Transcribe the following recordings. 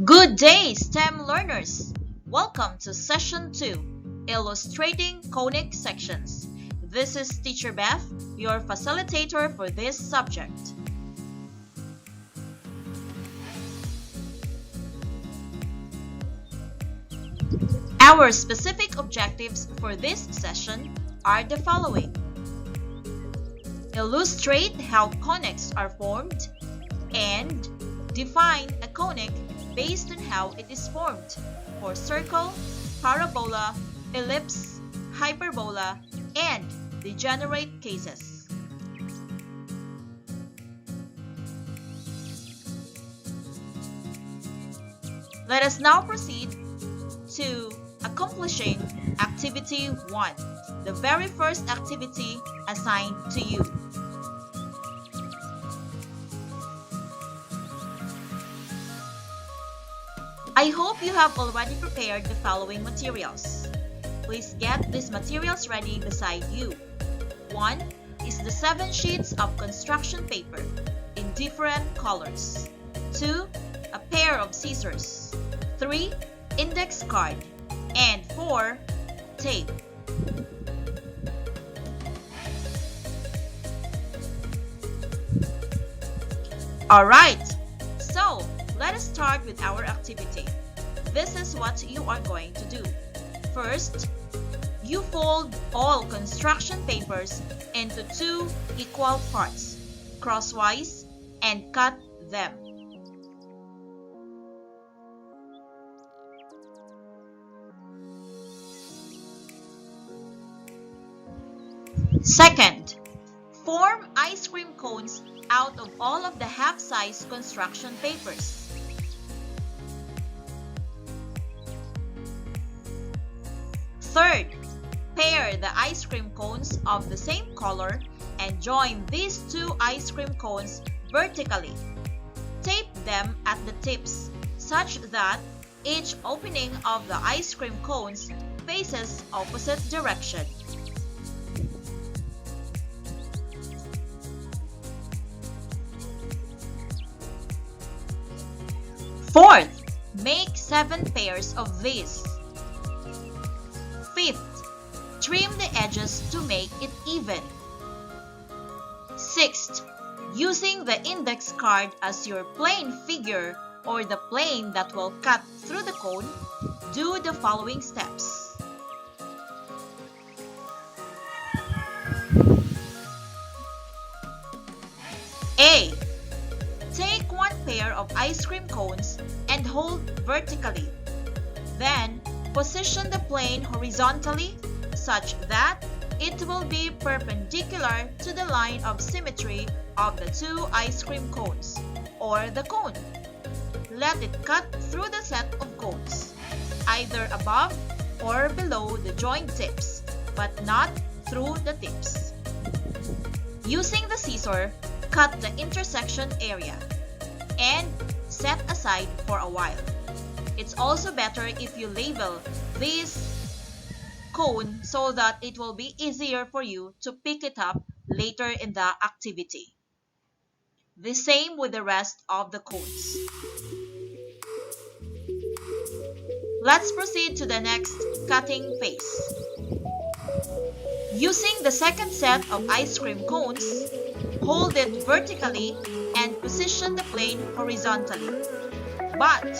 Good day, STEM learners! Welcome to Session 2, Illustrating Conic Sections. This is Teacher Beth, your facilitator for this subject. Our specific objectives for this session are the following. Illustrate how conics are formed and define a conic based on how it is formed for circle, parabola, ellipse, hyperbola, and degenerate cases. Let us now proceed to accomplishing Activity 1, the very first activity assigned to you. I hope you have already prepared the following materials. Please get these materials ready beside you. 1 is the 7 sheets of construction paper in different colors. 2, a pair of scissors. 3, index card. And 4, tape. Alright, so let us start with our activity. This is what you are going to do. First, you fold all construction papers into 2 equal parts, crosswise, and cut them. Second, form ice cream cones out of all of the half-size construction papers. Third, pair the ice cream cones of the same color and join these 2 ice cream cones vertically. Tape them at the tips such that each opening of the ice cream cones faces opposite direction. Fourth, make 7 pairs of these. Fifth, trim the edges to make it even. Sixth, using the index card as your plane figure or the plane that will cut through the cone, do the following steps. A. Take 1 pair of ice cream cones and hold vertically. Then, position the plane horizontally such that it will be perpendicular to the line of symmetry of the 2 ice cream cones, or the cone. Let it cut through the set of cones, either above or below the joint tips, but not through the tips. Using the scissor, cut the intersection area and set aside for a while. It's also better if you label this cone so that it will be easier for you to pick it up later in the activity. The same with the rest of the cones. Let's proceed to the next cutting phase. Using the second set of ice cream cones, hold it vertically and position the plane horizontally. But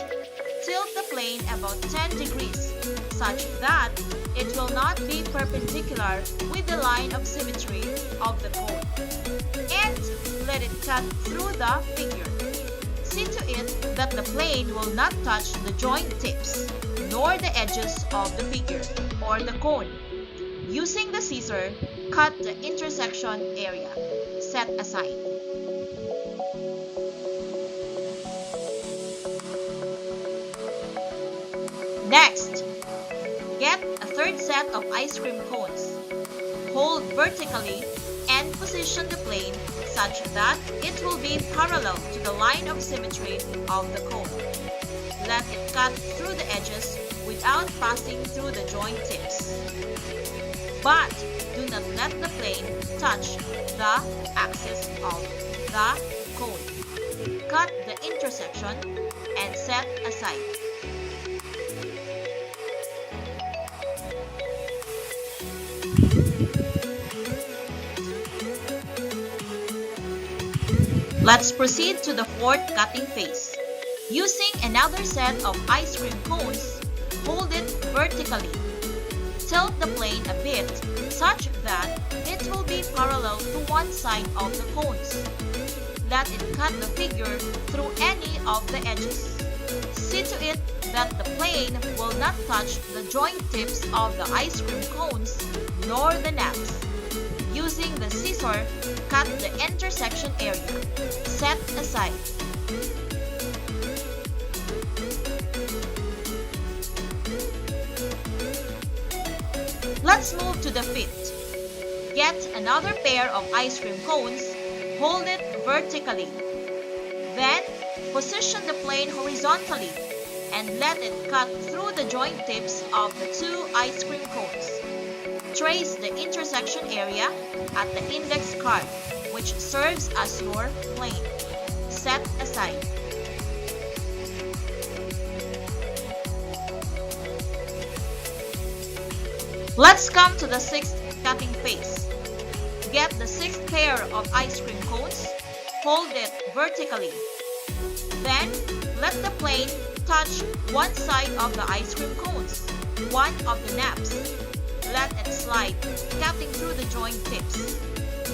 tilt the plane about 10 degrees such that it will not be perpendicular with the line of symmetry of the cone. And let it cut through the figure. See to it that the plane will not touch the joint tips nor the edges of the figure or the cone. Using the scissor, cut the intersection area. Set aside. Next, get a third set of ice cream cones. Hold vertically and position the plane such that it will be parallel to the line of symmetry of the cone. Let it cut through the edges without passing through the joint tips. But do not let the plane touch the axis of the cone. Cut the intersection and set aside. Let's proceed to the fourth cutting phase. Using another set of ice cream cones, hold it vertically. Tilt the plane a bit such that it will be parallel to one side of the cones. Let it cut the figure through any of the edges. See to it that the plane will not touch the joint tips of the ice cream cones nor the nabs. Using the scissor, cut the intersection area. Set aside. Let's move to the fifth. Get another pair of ice cream cones, hold it vertically. Then, position the plane horizontally and let it cut through the joint tips of the two ice cream cones. Trace the intersection area at the index card, which serves as your plane. Set aside. Let's come to the sixth cutting phase. Get the sixth pair of ice cream cones, hold it vertically. Then, let the plane touch one side of the ice cream cones, one of the nabs. Let it slide, cutting through the joint tips.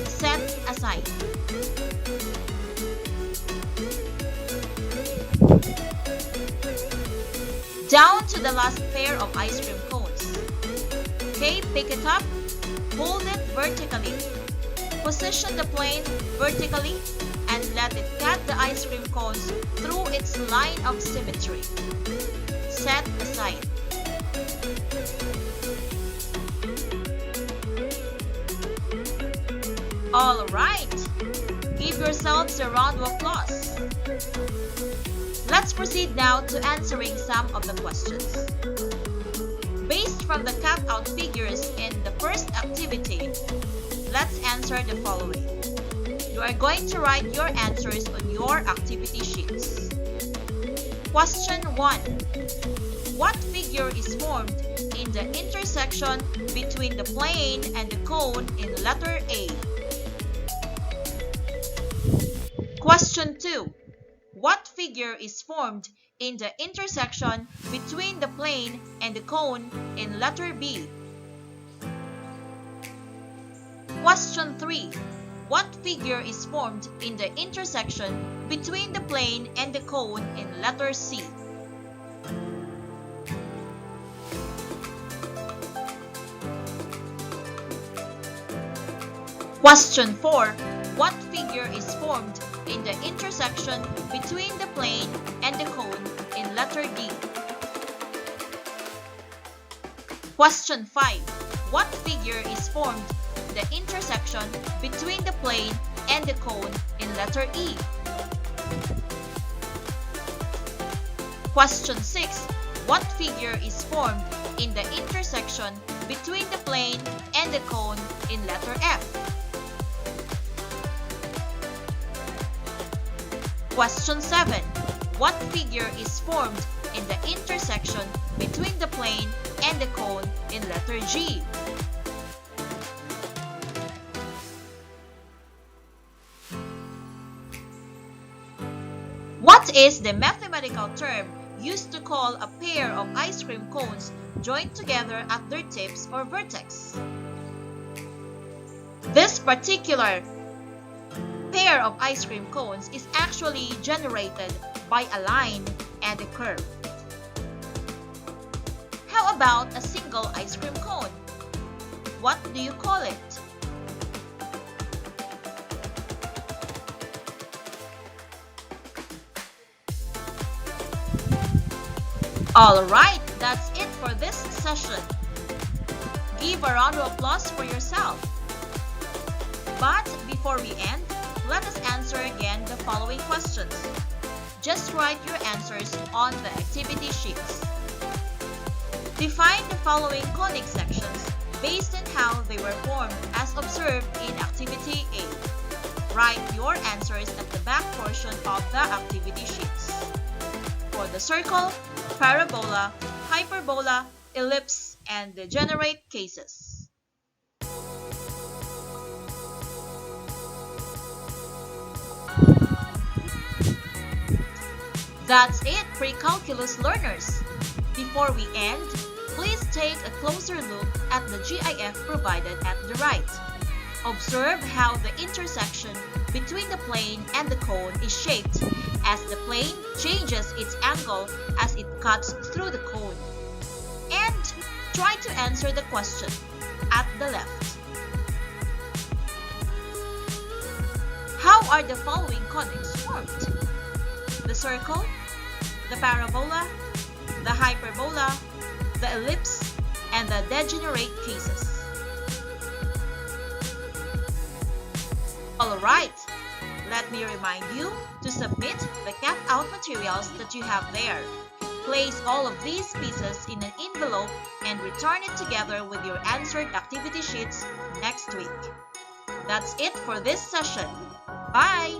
Set aside. Down to the last pair of ice cream cones. Okay, pick it up, hold it vertically. Position the plane vertically and let it cut the ice cream cones through its line of symmetry. Set aside. Alright, give yourselves a round of applause. Let's proceed now to answering some of the questions. Based from the cut-out figures in the first activity, let's answer the following. You are going to write your answers on your activity sheets. Question 1. What figure is formed in the intersection between the plane and the cone in letter A? Question 2. What figure is formed in the intersection between the plane and the cone in letter B? Question 3. What figure is formed in the intersection between the plane and the cone in letter C? Question 4. What figure is formed in the intersection between the plane and the cone in letter D? Question 5. What figure is formed in the intersection between the plane and the cone in letter E? Question 6. What figure is formed in the intersection between the plane and the cone in letter F? Question 7. What figure is formed in the intersection between the plane and the cone in letter G? What is the mathematical term used to call a pair of ice cream cones joined together at their tips or vertex? This particular pair of ice cream cones is actually generated by a line and a curve. How about a single ice cream cone? What do you call it? Alright, that's it for this session. Give a round of applause for yourself. But before we end, let us answer again the following questions. Just write your answers on the activity sheets. Define the following conic sections based on how they were formed as observed in Activity A. Write your answers at the back portion of the activity sheets. For the circle, parabola, hyperbola, ellipse, and degenerate cases. That's it, pre-calculus learners! Before we end, please take a closer look at the GIF provided at the right. Observe how the intersection between the plane and the cone is shaped as the plane changes its angle as it cuts through the cone. And try to answer the question at the left. How are the following conics formed? The circle, the parabola, the hyperbola, the ellipse, and the degenerate cases. Alright, let me remind you to submit the cut-out materials that you have there. Place all of these pieces in an envelope and return it together with your answered activity sheets next week. That's it for this session. Bye!